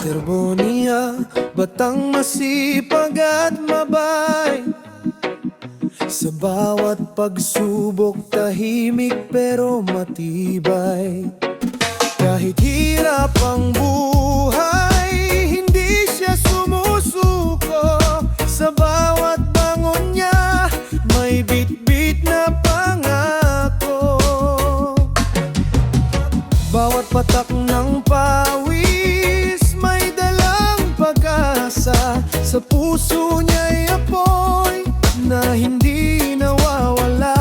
Terbonia, batang masipag at mabay. Sa bawat pagsubok tahimik pero matibay. Kahit hirap ang buhay, hindi siya sumusuko. Sa bawat bangon niya, may bit-bit na pangako. Bawat patak ng pawis, may dalang pag-asa. Sa puso niya'y apoy na hindi nawawala.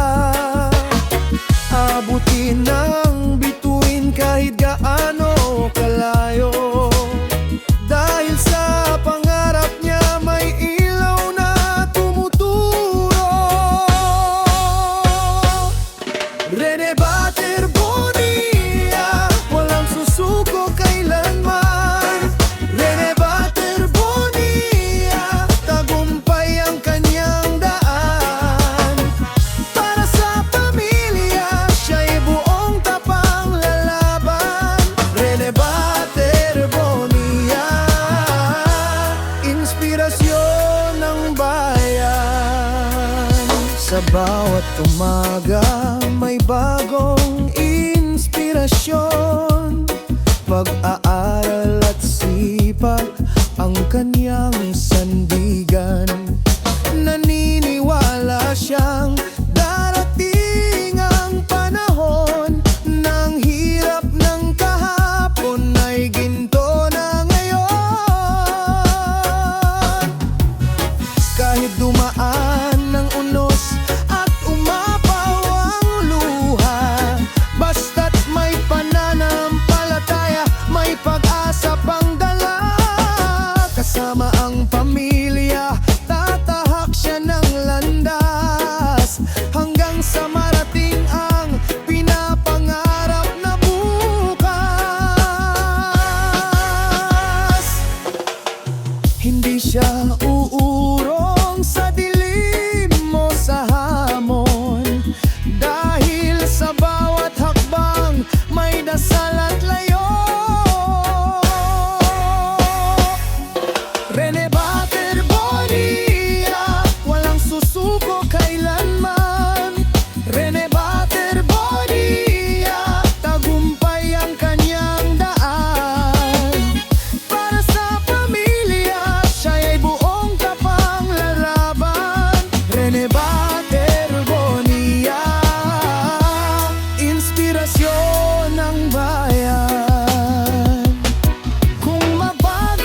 Abutin ng bituin kahit gaano kalayo. Dahil sa pangarap niya may ilaw na tumuturo. Reneva Terbonia, walang susuko kailanman. Reneva Terbonia, tagumpay ang kanyang daan. Para sa pamilya, siya'y buong tapang lalaban. Reneva Terbonia, inspirasyon ng bayan. Sa bawat umaga, may bagong inspirasyon. Pag-aaral at sipag ang kanyang sandigan. Naniniwala siyang darating ang panahon ng hirap ng kahapon ay ginto na ngayon. Kahit dumaan ng unos at umapaw ang luha, basta't may pananampalataya, may pag-asa pang dala. Kasama ang pamilya, tatahak siya ng landas hanggang sa marating ang pinapangarap na bukas. Hindi siya uurong sa